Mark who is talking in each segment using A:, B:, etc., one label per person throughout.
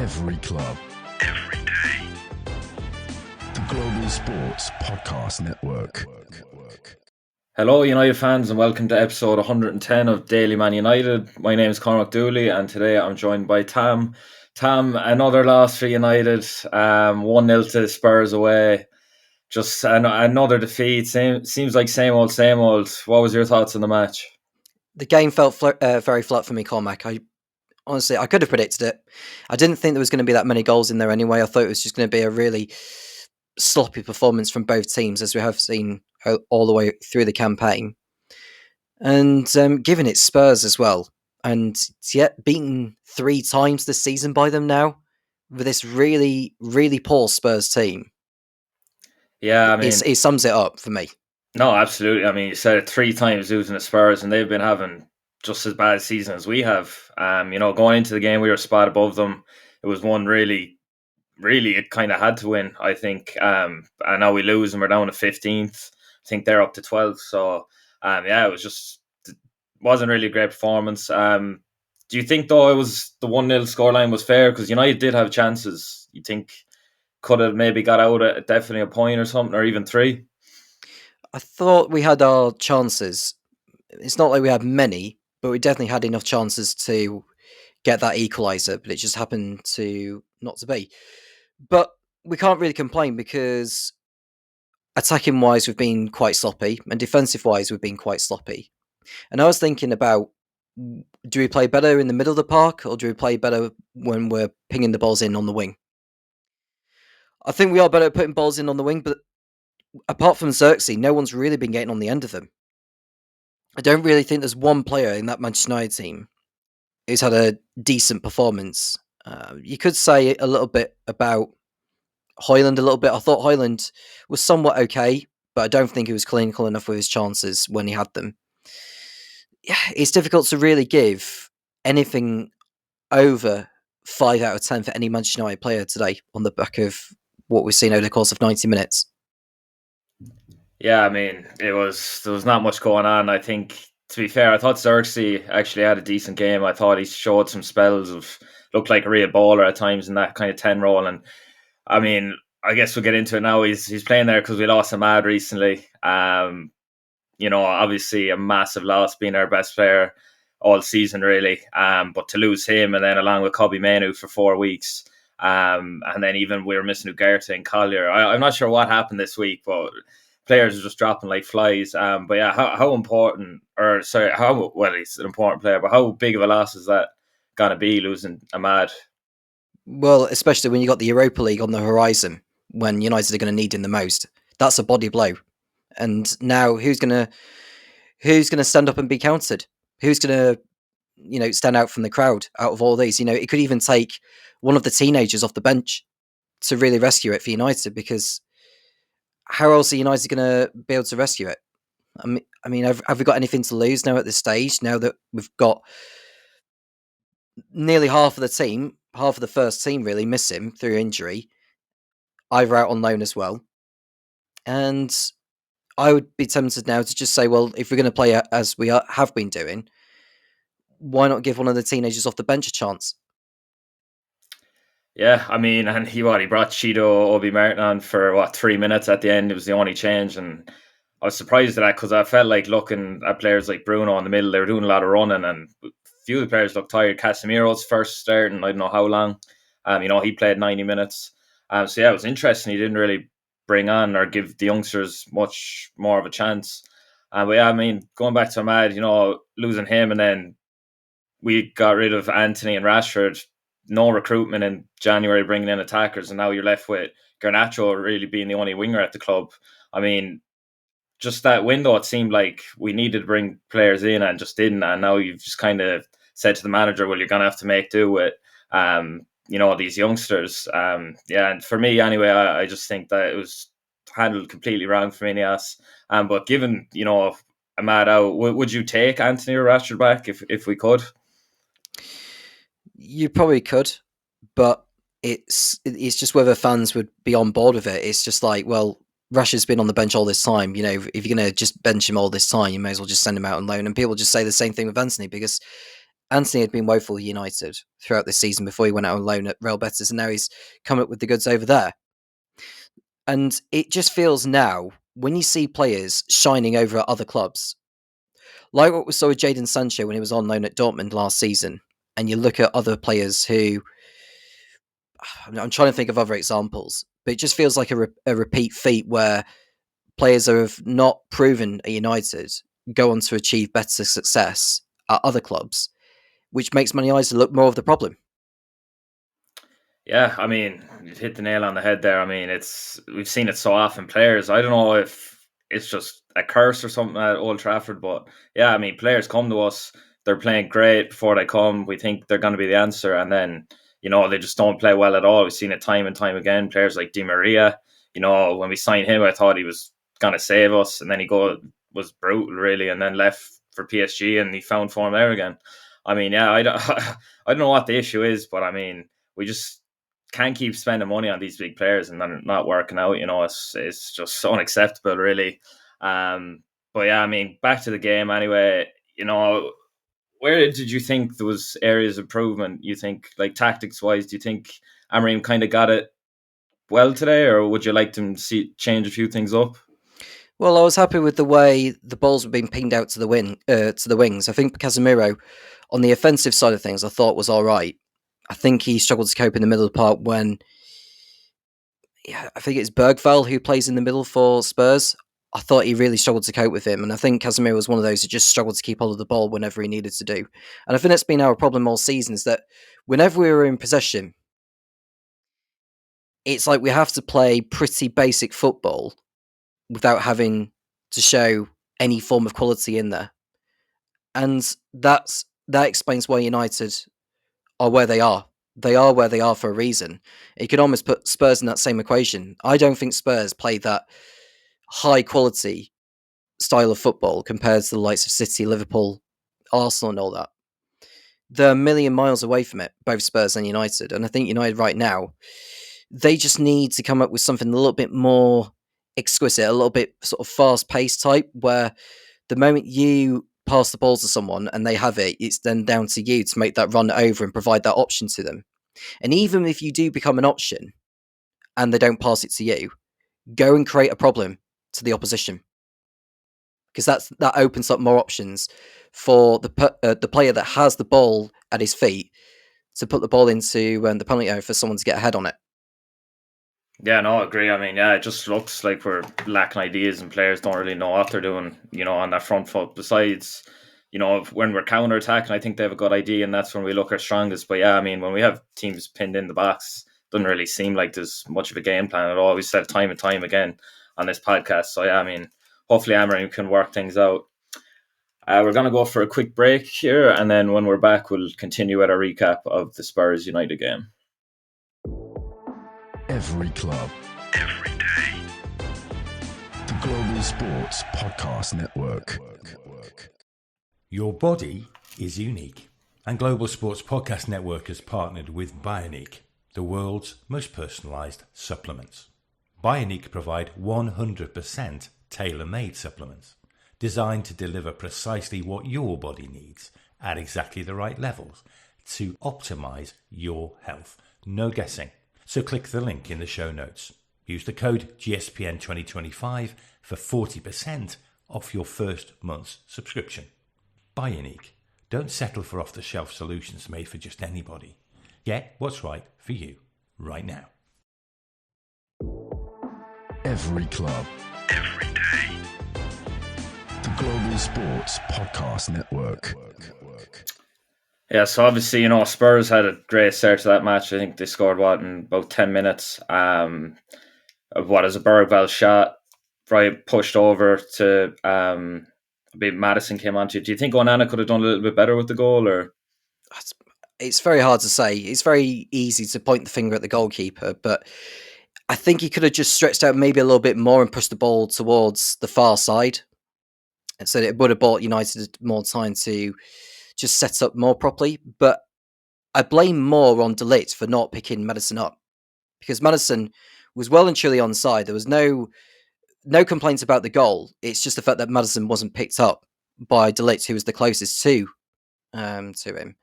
A: Every club. Every day. The Global Sports Podcast Network.
B: Hello, United fans, and welcome to episode 110 of Daily Man United. My name is Cormac, and today I'm joined by Tam. Tam, another loss for United, 1-0 to Spurs away. Just another defeat. Seems like same old, same old. What was your thoughts on the match?
C: The game felt very flat for me, Cormac. Honestly, I could have predicted it. I didn't think there was going to be that many goals in there anyway. I thought it was just going to be a really sloppy performance from both teams, as we have seen all the way through the campaign. And given it's Spurs as well, and yet beaten 3 times this season by them now, with this really, really poor Spurs team.
B: Yeah, I mean,
C: it sums it up for me.
B: No, absolutely. I mean, you said it 3 times losing the Spurs, and they've been having just as bad a season as we have. Going into the game, we were a spot above them. It was one really it kind of had to win, I think. And now we lose and we're down to 15th. I think they're up to 12th. So, it wasn't really a great performance. Do you think, though, the 1-0 scoreline was fair? Because United did have chances. You think could have maybe got out at definitely a point or something, or even 3?
C: I thought we had our chances. It's not like we had many, but we definitely had enough chances to get that equaliser, but it just happened to not to be. But we can't really complain because attacking-wise, we've been quite sloppy, and defensive-wise, we've been quite sloppy. And I was thinking about, do we play better in the middle of the park, or do we play better when we're pinging the balls in on the wing? I think we are better at putting balls in on the wing, but apart from Xerxes, no one's really been getting on the end of them. I don't really think there's one player in that Manchester United team who's had a decent performance. You could say a little bit about Højlund a little bit. I thought Højlund was somewhat okay, but I don't think he was clinical enough with his chances when he had them. Yeah, it's difficult to really give anything over 5 out of 10 for any Manchester United player today on the back of what we've seen over the course of 90 minutes.
B: Yeah, I mean, there was not much going on. I think, to be fair, I thought Xerxes actually had a decent game. I thought he showed some spells of looked like a real baller at times in that kind of 10 role. And I mean, I guess we'll get into it now. He's playing there because we lost Ahmad recently. Obviously a massive loss, being our best player all season, really. But to lose him, and then along with Kobbie Mainoo for 4 weeks, and then even we were missing Ugarte and Collier. I'm not sure what happened this week, but players are just dropping like flies. But yeah, how important, he's an important player, but how big of a loss is that going to be, losing Ahmad?
C: Well, especially when you got the Europa League on the horizon, when United are going to need him the most. That's a body blow. And now who's going to stand up and be counted? Who's going to, stand out from the crowd out of all these? It could even take one of the teenagers off the bench to really rescue it for United, because how else are United going to be able to rescue it? I mean, have we got anything to lose now at this stage, now that we've got nearly half of the team, half of the first team really miss him through injury, either out on loan as well? And I would be tempted now to just say, well, if we're going to play as we have been doing, why not give one of the teenagers off the bench a chance?
B: Yeah, I mean, and he brought Cheeto Obi Martin on for 3 minutes at the end. It was the only change, and I was surprised at that because I felt like looking at players like Bruno in the middle, they were doing a lot of running, and a few of the players looked tired. Casemiro's first start, and I don't know how long. He played 90 minutes. So yeah, it was interesting. He didn't really bring on or give the youngsters much more of a chance. But yeah, I mean, going back to Ahmad, losing him, and then we got rid of Anthony and Rashford. No recruitment in January, bringing in attackers, and now you're left with Garnacho really being the only winger at the club. I mean, just that window, it seemed like we needed to bring players in and just didn't. And now you've just kind of said to the manager, well, you're going to have to make do with, these youngsters. And for me, anyway, I just think that it was handled completely wrong for Ineos. But given, Ahmad out, would you take Anthony or Rashford back if we could?
C: You probably could, but it's just whether fans would be on board with it. It's just like, well, Rashford's been on the bench all this time. If you're going to just bench him all this time, you may as well just send him out on loan. And people just say the same thing with Anthony, because Anthony had been woeful at United throughout this season before he went out on loan at Real Betis, and now he's come up with the goods over there. And it just feels now, when you see players shining over at other clubs, like what we saw with Jadon Sancho when he was on loan at Dortmund last season, and you look at other players who, I'm trying to think of other examples, but it just feels like a repeat feat where players who have not proven at United go on to achieve better success at other clubs, which makes Man United look more of the problem.
B: Yeah, I mean, you've hit the nail on the head there. I mean, we've seen it so often. Players, I don't know if it's just a curse or something at Old Trafford, but yeah, I mean, players come to us, they're playing great before they come. We think they're going to be the answer, and then they just don't play well at all. We've seen it time and time again. Players like Di Maria, when we signed him, I thought he was going to save us, and then was brutal really, and then left for PSG, and he found form there again. I mean, yeah, I don't know what the issue is, but I mean, we just can't keep spending money on these big players and then not working out. It's just unacceptable, really. But yeah, I mean, back to the game anyway. Where did you think there was areas of improvement? You think, like, tactics wise, do you think Amareem kind of got it well today, or would you like to see change a few things up?
C: Well, I was happy with the way the balls were being pinged out to the wings. I think Casemiro, on the offensive side of things, I thought was all right. I think he struggled to cope in the middle of the park when, I think it's Bergvall who plays in the middle for Spurs. I thought he really struggled to cope with him, and I think Casemiro was one of those who just struggled to keep hold of the ball whenever he needed to do. And I think that's been our problem all season, is that whenever we were in possession, it's like we have to play pretty basic football without having to show any form of quality in there. And that explains why United are where they are. They are where they are for a reason. You could almost put Spurs in that same equation. I don't think Spurs play that high quality style of football compared to the likes of City, Liverpool, Arsenal and all that. They're a million miles away from it, both Spurs and United. And I think United right now, they just need to come up with something a little bit more exquisite, a little bit sort of fast-paced type, where the moment you pass the ball to someone and they have it, it's then down to you to make that run over and provide that option to them. And even if you do become an option and they don't pass it to you, go and create a problem to the opposition, because that opens up more options for the player that has the ball at his feet to put the ball into the penalty area for someone to get ahead on it.
B: Yeah, no, I agree. I mean, yeah, it just looks like we're lacking ideas and players don't really know what they're doing, on that front foot. Besides, when we're counter-attacking, I think they have a good idea, and that's when we look our strongest. But yeah, I mean, when we have teams pinned in the box, it doesn't really seem like there's much of a game plan at all. We said time and time again on this podcast. So yeah, I mean, hopefully Amareem can work things out. We're going to go for a quick break here, and then when we're back, we'll continue with a recap of the Spurs United game.
A: Every club, every day. The Global Sports Podcast Network.
D: Your body is unique, and Global Sports Podcast Network has partnered with Bioniq, the world's most personalised supplements. Bioniq provide 100% tailor-made supplements designed to deliver precisely what your body needs at exactly the right levels to optimise your health. No guessing. So click the link in the show notes. Use the code GSPN2025 for 40% off your first month's subscription. Bioniq. Don't settle for off-the-shelf solutions made for just anybody. Get what's right for you right now.
A: Every club, every day. The Global Sports Podcast Network.
B: Yeah, so obviously, Spurs had a great start to that match. I think they scored, in about 10 minutes. As a Bergvall shot, right, pushed over to Maddison came onto. Do you think Onana could have done a little bit better with the goal, or?
C: It's very hard to say. It's very easy to point the finger at the goalkeeper, but I think he could have just stretched out maybe a little bit more and pushed the ball towards the far side. And so it would have bought United more time to just set up more properly. But I blame more on De Ligt for not picking Maddison up, because Maddison was well and truly onside. There was no complaints about the goal. It's just the fact that Maddison wasn't picked up by De Ligt, who was the closest to him.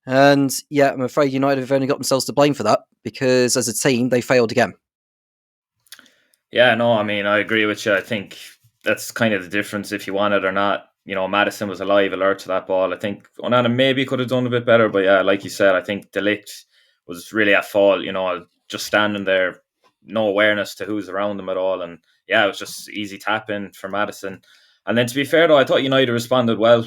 C: And yeah, I'm afraid United have only got themselves to blame for that, because as a team, they failed again.
B: Yeah, no, I mean, I agree with you. I think that's kind of the difference, if you want it or not. Madison was alive, alert to that ball. I think Onana maybe could have done a bit better, but yeah, like you said, I think De Ligt was really at fault. Just standing there, no awareness to who's around him at all, and yeah, it was just easy tap in for Madison. And then, to be fair though, I thought United responded well.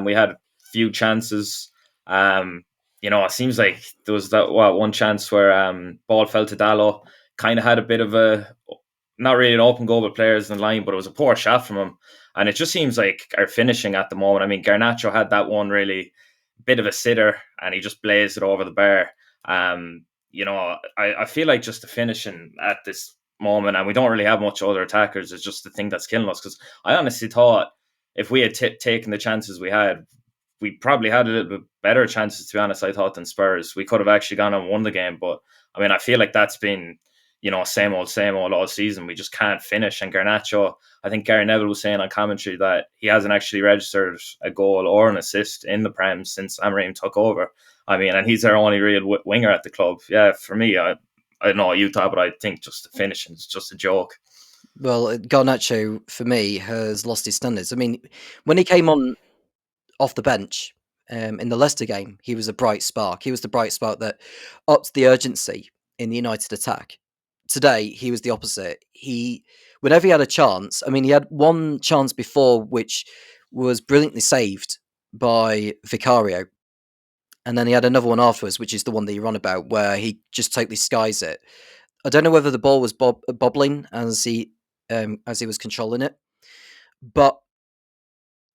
B: We had a few chances. It seems like there was that one chance where ball fell to Dalot. Kind of had a bit of a, not really an open goal with players in the line, but it was a poor shot from him. And it just seems like our finishing at the moment. I mean, Garnacho had that one really bit of a sitter, and he just blazed it over the bar. I feel like just the finishing at this moment, and we don't really have much other attackers, is just the thing that's killing us. Because I honestly thought if we had taken the chances we had, we probably had a little bit better chances, to be honest, I thought, than Spurs. We could have actually gone and won the game. But I mean, I feel like that's been, same old all season. We just can't finish. And Garnacho, I think Gary Neville was saying on commentary that he hasn't actually registered a goal or an assist in the Prem since Amareem took over. I mean, and he's our only real winger at the club. Yeah, for me, I don't know what you thought, but I think just the finishing is just a joke.
C: Well, Garnacho, for me, has lost his standards. I mean, when he came on off the bench in the Leicester game, he was a bright spark. He was the bright spark that upped the urgency in the United attack. Today, he was the opposite. Whenever he had a chance, I mean, he had one chance before, which was brilliantly saved by Vicario. And then he had another one afterwards, which is the one that you're on about, where he just totally skies it. I don't know whether the ball was bobbling as he was controlling it, but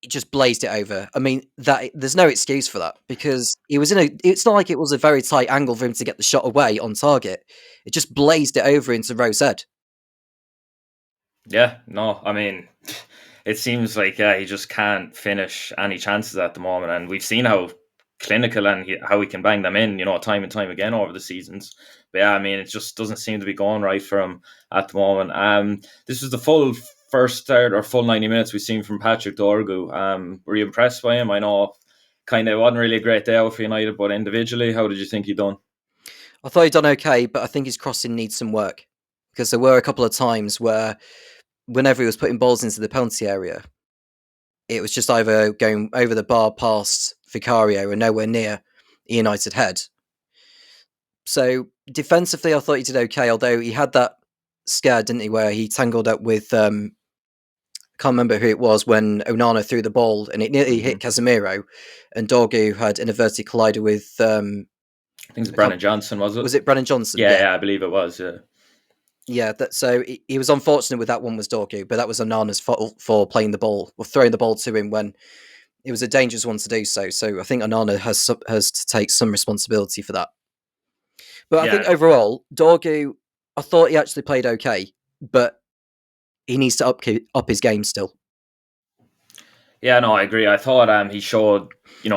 C: it just blazed it over. I mean, there's no excuse for that, because he was it's not like it was a very tight angle for him to get the shot away on target. It just blazed it over into Rose Ed.
B: Yeah, no, I mean, it seems like he just can't finish any chances at the moment, and we've seen how clinical and how he can bang them in, time and time again over the seasons. But yeah, I mean, it just doesn't seem to be going right for him at the moment. This was the full first start or full 90 minutes we've seen from Patrick Dorgu. Were you impressed by him? I know, kind of wasn't really a great day out for United, but individually, how did you think he done?
C: I thought he'd done okay, but I think his crossing needs some work, because there were a couple of times where, whenever he was putting balls into the penalty area, it was just either going over the bar past Vicario and nowhere near United head. So defensively, I thought he did okay, although he had that scare, didn't he, where he tangled up with, can't remember who it was, when Onana threw the ball and it nearly hit Casemiro, and Dorgu had inadvertently collided with...
B: I think it's Brennan Johnson, was it?
C: Was it Brennan Johnson?
B: Yeah, I believe it was, yeah.
C: Yeah, so he was unfortunate with that one, was Dorgu, but that was Onana's fault for playing the ball, or throwing the ball to him when it was a dangerous one to do so. So I think Onana has to take some responsibility for that. But I think overall, Dorgu, I thought he actually played okay, but he needs to up his game still.
B: Yeah, no, I agree. I thought he showed,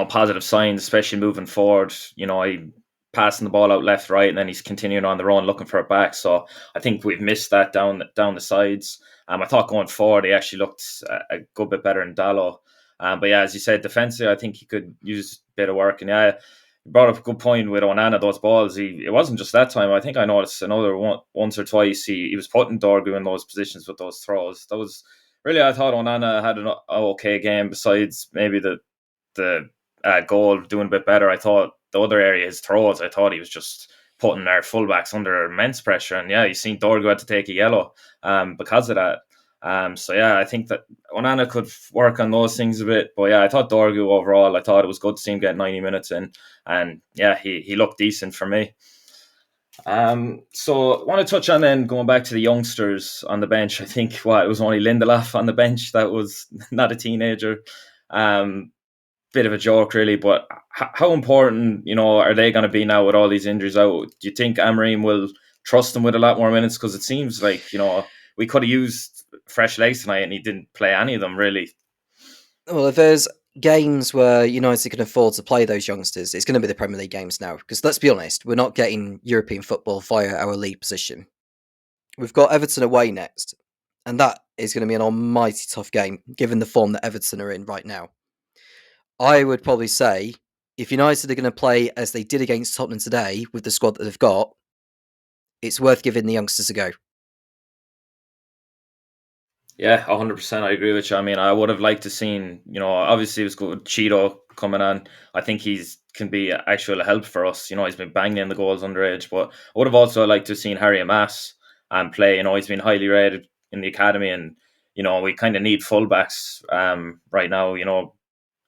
B: positive signs, especially moving forward. He passing the ball out left, right, and then he's continuing on the run, looking for it back. So I think we've missed that down the sides. I thought going forward, he actually looked a good bit better than Dalot. But yeah, as you said, defensively, I think he could use a bit of work. And yeah, you brought up a good point with Onana, those balls. It wasn't just that time. I think I noticed another once or twice he was putting Dorgu in those positions with those throws. That was really, I thought Onana had an okay game, besides maybe the goal, doing a bit better. I thought the other area, his throws, I thought he was just putting our fullbacks under immense pressure. And yeah, you seen Dorgu had to take a yellow because of that. So yeah, I think that Onana could work on those things a bit. But yeah, I thought Dorgu overall, I thought it was good to see him get 90 minutes in. And yeah, he looked decent for me. So I want to touch on then going back to the youngsters on the bench. I think it was only Lindelof on the bench that was not a teenager. Bit of a joke, really. But how important, are they going to be now with all these injuries out? Do you think Amareem will trust them with a lot more minutes? Because it seems like, we could have used fresh legs tonight and he didn't play any of them, really.
C: Well, if there's games where United can afford to play those youngsters, it's going to be the Premier League games now. Because let's be honest, we're not getting European football via our league position. We've got Everton away next, and that is going to be an almighty tough game, given the form that Everton are in right now. I would probably say if United are going to play as they did against Tottenham today with the squad that they've got, it's worth giving the youngsters a go.
B: Yeah, 100%. I agree with you. I mean, I would have liked to seen, obviously it was good. Cheeto coming on. I think he's can be actual help for us. He's been banging in the goals underage, but I would have also liked to have seen Harry Mass play. He's been highly rated in the academy, and we kind of need fullbacks right now.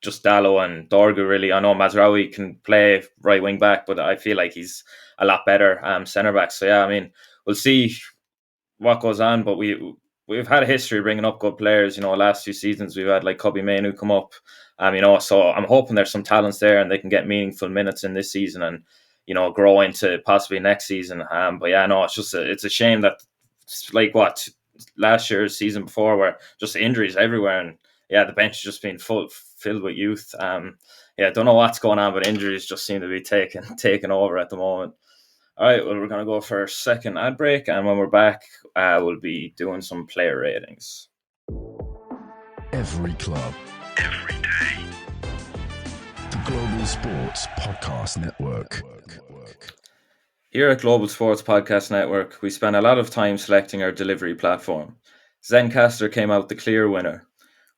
B: Just Dallo and Dorgu really. I know Mazraoui can play right wing back, but I feel like he's a lot better centre back. So yeah, I mean, we'll see what goes on, but we've had a history of bringing up good players. Last few seasons we've had like Kobe Mainu come up. So I'm hoping there's some talents there and they can get meaningful minutes in this season and grow into possibly next season. But yeah, no, it's a shame that it's like what last year's season before, where just injuries everywhere, and yeah, the bench has just been filled with youth. Yeah, don't know what's going on, but injuries just seem to be taking over at the moment. All right, well, we're going to go for a second ad break, and when we're back, we'll be doing some player ratings.
A: Every club, every day. The Global Sports Podcast Network.
B: Here at Global Sports Podcast Network, we spend a lot of time selecting our delivery platform. Zencastr came out the clear winner.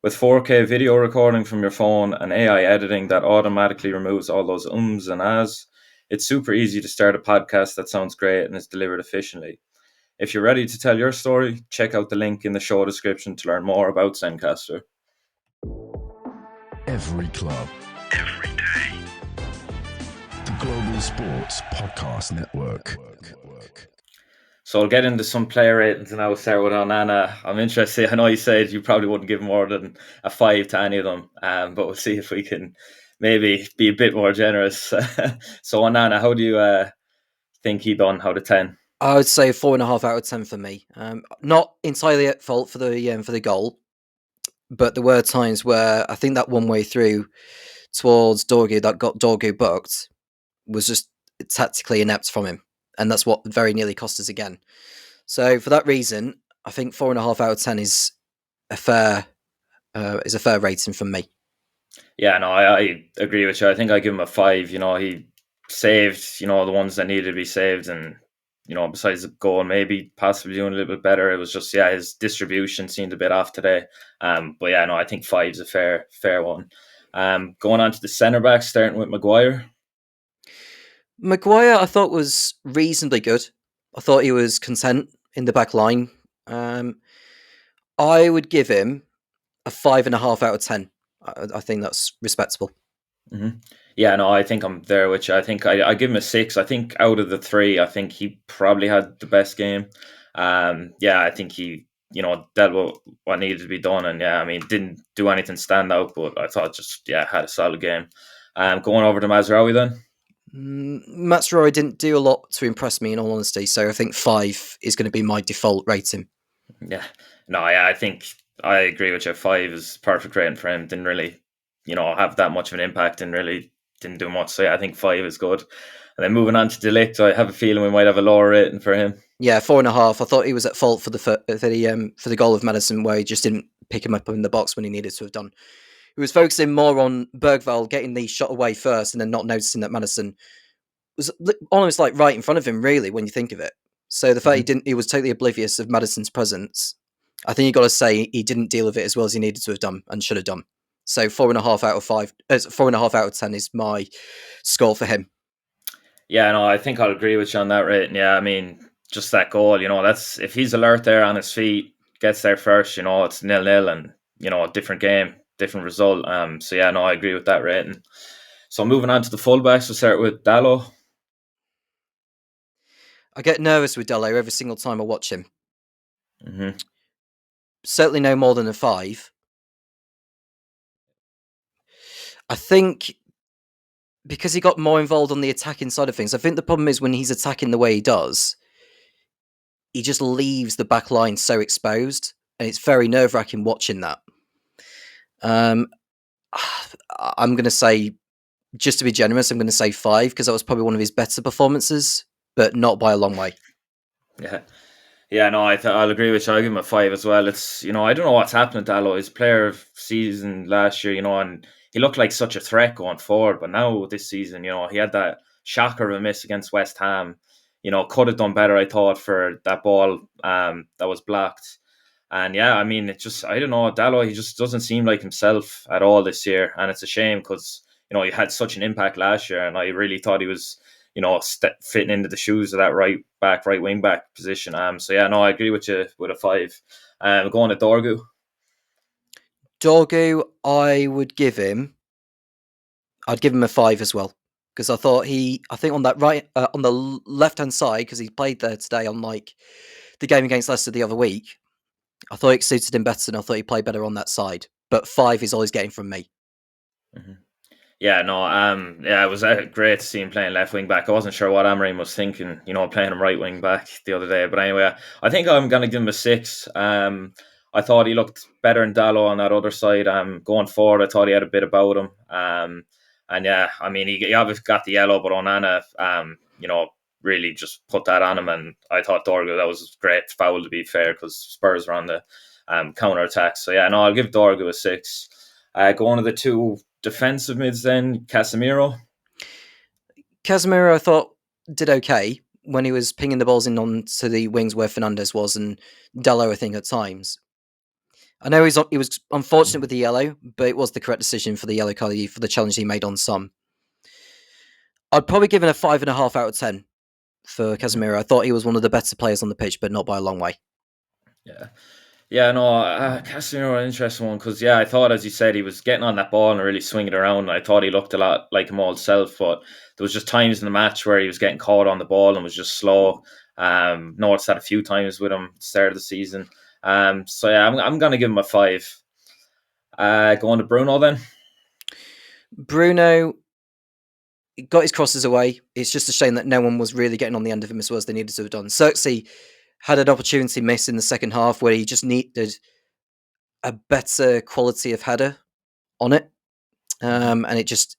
B: With 4K video recording from your phone and AI editing that automatically removes all those ums and ahs, it's super easy to start a podcast that sounds great and is delivered efficiently. If you're ready to tell your story, check out the link in the show description to learn more about Zencastr.
A: Every club, every day. The Global Sports Podcast Network.
B: So I'll get into some player ratings and I'll start with Onana. I'm interested. I know you said you probably wouldn't give more than a 5 to any of them, but we'll see if we can maybe be a bit more generous. So Onana, how do you think he done out of 10?
C: I would say 4.5 out of 10 for me. Not entirely at fault for the goal, but there were times where I think that one way through towards Dorgu that got Dorgu booked was just tactically inept from him, and that's what very nearly cost us again. So for that reason, I think 4.5 out of 10 is a fair rating from me.
B: Yeah, no, I agree with you. I think I give him a 5. He saved, the ones that needed to be saved, and besides the goal, maybe possibly doing a little bit better. It was just, his distribution seemed a bit off today. But yeah, no, I think 5 is a fair one. Going on to the centre back, starting with Maguire.
C: Maguire, I thought was reasonably good. I thought he was content in the back line. I would give him a 5.5 out of 10. I think that's respectable.
B: Mm-hmm. Yeah, no, I think I'm there with you. I think I give him a 6. I think out of the 3, I think he probably had the best game. Yeah, I think he, dealt with what needed to be done, and yeah, I mean, didn't do anything stand out, but I thought just had a solid game. Going over to Mazraoui then.
C: Mazraoui didn't do a lot to impress me, in all honesty. So I think 5 is going to be my default rating.
B: Yeah, no, I think I agree with you. 5 is perfect rating for him. Didn't really, have that much of an impact, and really didn't do much. So yeah, I think 5 is good. And then moving on to De Ligt, I have a feeling we might have a lower rating for him.
C: Yeah, 4.5. I thought he was at fault for the goal of Madison, where he just didn't pick him up in the box when he needed to have done. He was focusing more on Bergvall getting the shot away first, and then not noticing that Madison was almost like right in front of him, really, when you think of it. So the fact he was totally oblivious of Madison's presence. I think you got to say he didn't deal with it as well as he needed to have done and should have done. So 4.5 out of 5, 4.5 out of 10 is my score for him.
B: Yeah, no, I think I'll agree with you on that rating. Yeah, I mean, just that goal, that's if he's alert there on his feet, gets there first, it's 0-0 and different game, different result. So yeah, no, I agree with that rating. So moving on to the fullbacks, we'll start with Dallo.
C: I get nervous with Dallo every single time I watch him.
B: Mm-hmm.
C: Certainly no more than a 5. I think because he got more involved on the attacking side of things. I think the problem is when he's attacking the way he does, he just leaves the back line so exposed, and it's very nerve-wracking watching that. I'm going to say, just to be generous, I'm going to say 5 because that was probably one of his better performances, but not by a long way.
B: Yeah, no, I'll agree with you. I'll give him a 5 as well. It's, I don't know what's happened to Dallo. He's player of season last year, and he looked like such a threat going forward. But now this season, he had that shocker of a miss against West Ham. Could have done better, I thought, for that ball that was blocked. And yeah, I mean, I don't know, Dalot, he just doesn't seem like himself at all this year. And it's a shame because, he had such an impact last year. And I really thought he was, fitting into the shoes of that right wing back position. So yeah, no, I agree with you with a 5. Going to Dorgu.
C: Dorgu, I'd give him a 5 as well. Because I think on that on the left hand side, because he played there today on like the game against Leicester the other week, I thought it suited him better and I thought he played better on that side. But 5 is always getting from me.
B: Mm-hmm. Yeah, no, it was great to see him playing left wing back. I wasn't sure what Amareem was thinking, playing him right wing back the other day. But anyway, I think I'm going to give him a 6. I thought he looked better than Dalot on that other side. Going forward, I thought he had a bit about him. And yeah, I mean, he obviously got the yellow, but Onana, really just put that on him. And I thought Dorgu, that was a great foul, to be fair, because Spurs were on the counter attack. So yeah, no, I'll give Dorgu a 6. Going to the 2 defensive mids then, Casemiro,
C: I thought did okay when he was pinging the balls in onto the wings where Fernandes was, and Dalot, I think, at times. I know he was unfortunate with the yellow, but it was the correct decision for the yellow card for the challenge he made on Son. I'd probably give it a 5.5 out of 10 for Casemiro. I thought he was one of the better players on the pitch, but not by a long way.
B: Yeah. Yeah, no, Casemiro, an interesting one, because, I thought, as you said, he was getting on that ball and really swinging it around. I thought he looked a lot like him old self, but there was just times in the match where he was getting caught on the ball and was just slow. Noticed that a few times with him at the start of the season. So yeah, I'm going to give him a 5. Going to Bruno then.
C: Bruno got his crosses away. It's just a shame that no one was really getting on the end of him as well as they needed to have done. Xerxes had an opportunity miss in the second half where he just needed a better quality of header on it. And it's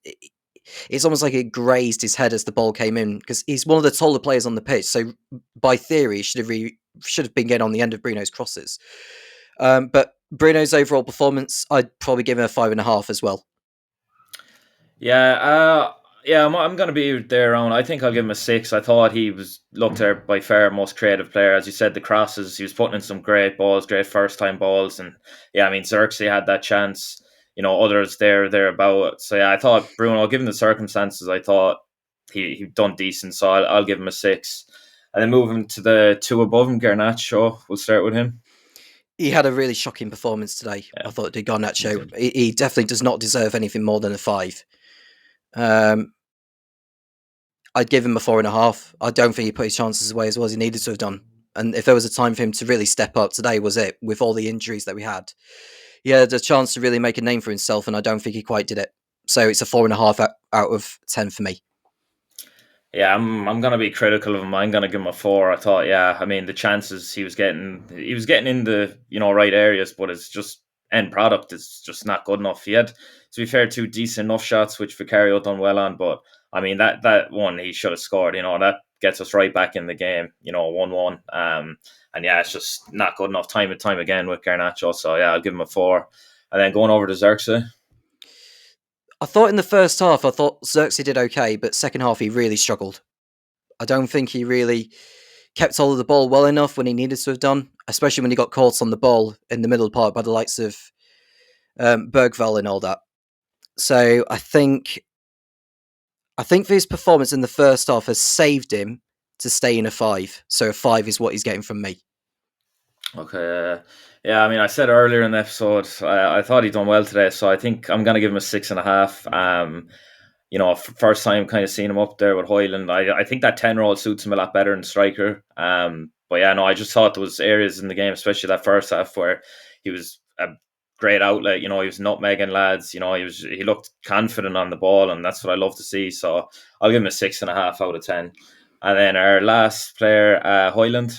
C: almost like it grazed his head as the ball came in, because he's one of the taller players on the pitch. So by theory, he should have been getting on the end of Bruno's crosses. But Bruno's overall performance, I'd probably give him a 5.5 as well.
B: Yeah, I'm going to be there around. I think I'll give him a 6. I thought he looked by far most creative player. As you said, the crosses, he was putting in some great balls, great first time balls. And yeah, I mean, Xerxes had that chance, others thereabout. So yeah, I thought Bruno, given the circumstances, I thought he done decent. So I'll give him a 6. And then moving to the 2 above him, Garnacho, we'll start with him.
C: He had a really shocking performance today. Yeah. I thought Garnacho, he definitely does not deserve anything more than a 5. I'd give him a 4.5. I don't think he put his chances away as well as he needed to have done. And if there was a time for him to really step up, today was it, with all the injuries that we had. He had a chance to really make a name for himself, and I don't think he quite did it. So it's a 4.5 out of 10 for me.
B: Yeah, I'm going to be critical of him. I'm going to give him a 4. I thought, I mean, the chances he was getting in the, right areas, but it's just end product is just not good enough. He had, to be fair, 2 decent enough shots, which Vicario done well on, but I mean, that one he should have scored, that gets us right back in the game, 1-1. And yeah, it's just not good enough time and time again with Garnacho. So yeah, I'll give him a 4. And then going over to Xerxes.
C: I thought in the first half, Xerxes did okay, but second half he really struggled. I don't think he really kept hold of the ball well enough when he needed to have done, especially when he got caught on the ball in the middle part by the likes of Bergvall and all that. So I think his performance in the first half has saved him to stay in a 5. So a 5 is what he's getting from me.
B: Okay. Yeah, I mean, I said earlier in the episode, I thought he'd done well today, so I think I'm going to give him a 6.5. First time kind of seeing him up there with Højlund. I think that 10 role suits him a lot better than striker. But yeah, no, I just thought there was areas in the game, especially that first half, where he was a great outlet. He was nutmegging lads. He looked confident on the ball, and that's what I love to see. So I'll give him a 6.5 out of 10. And then our last player, Højlund.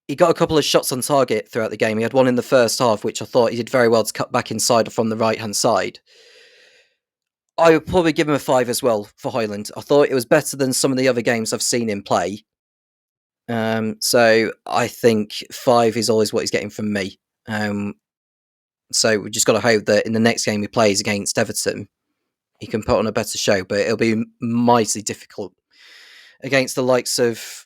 C: He got a couple of shots on target throughout the game. He had one in the first half, which I thought he did very well to cut back inside from the right-hand side. I would probably give him a 5 as well for Højlund. I thought it was better than some of the other games I've seen him play. So I think 5 is always what he's getting from me. So we just got to hope that in the next game he plays against Everton, he can put on a better show. But it'll be mightily difficult against the likes of,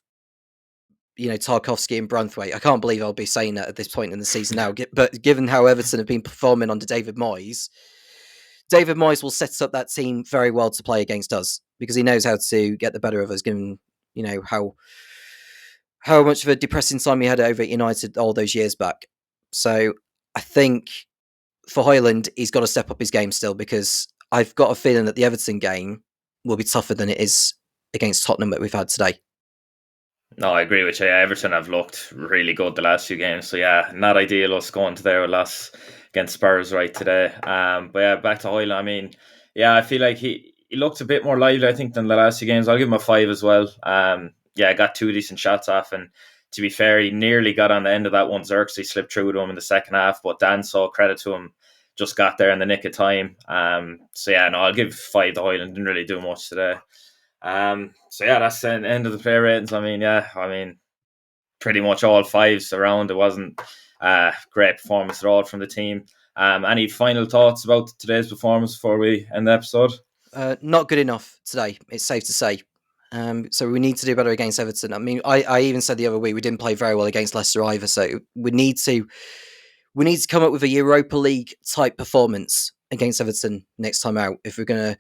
C: Tarkowski and Branthwaite. I can't believe I'll be saying that at this point in the season now. But given how Everton have been performing under David Moyes will set up that team very well to play against us, because he knows how to get the better of us, given how much of a depressing time he had over at United all those years back. So I think for Højlund, he's got to step up his game still, because I've got a feeling that the Everton game will be tougher than it is against Tottenham that we've had today.
B: No, I agree with you. Everton have looked really good the last few games. So yeah, not ideal us going to their loss against Spurs right today. But yeah, back to Højlund. I mean, yeah, I feel like he looked a bit more lively, I think, than the last few games. I'll give him a 5 as well. Yeah, I got 2 decent shots off, and to be fair, he nearly got on the end of that one. Xerxes slipped through to him in the second half, but Dan saw, credit to him, just got there in the nick of time. So yeah, no, I'll give 5 to Højlund. Didn't really do much today. So yeah, that's the end of the player ratings. I mean, pretty much all 5s around. It wasn't great performance at all from the team. Any final thoughts about today's performance before we end the episode?
C: Not good enough today, it's safe to say. So we need to do better against Everton. I mean, I even said the other week we didn't play very well against Leicester either. So we need to come up with a Europa League type performance against Everton next time out if we're going to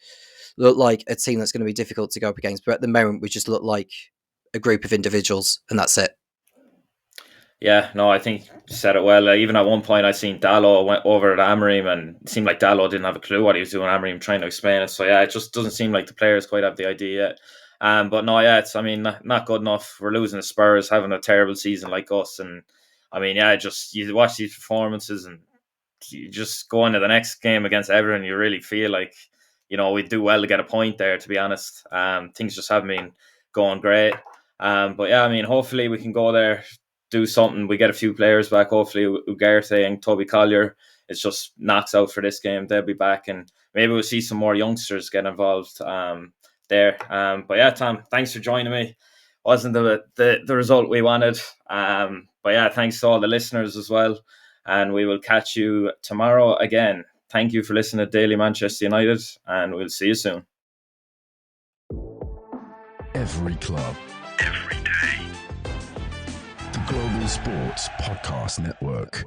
C: look like a team that's going to be difficult to go up against. But at the moment, we just look like a group of individuals, and that's it.
B: Yeah, no, I think you said it well. Even at one point, I seen Dalot went over at Amareem, and it seemed like Dalot didn't have a clue what he was doing. Amareem trying to explain it. So yeah, it just doesn't seem like the players quite have the idea yet. But no, yeah, it's not good enough. We're losing to Spurs, having a terrible season like us, and I mean, yeah, just you watch these performances and you just go into the next game against Everton, you really feel like, we do well to get a point there, to be honest. Things just haven't been going great. But yeah, I mean, hopefully we can go there, do something. We get a few players back, hopefully Ugarte and Toby Collier. It's just knocks out for this game. They'll be back, and maybe we'll see some more youngsters get involved there. But yeah, Tom, thanks for joining me. Wasn't the result we wanted. But yeah, thanks to all the listeners as well. And we will catch you tomorrow again. Thank you for listening to Daily Manchester United, and we'll see you soon.
A: Every club, every day. The Global Sports Podcast Network.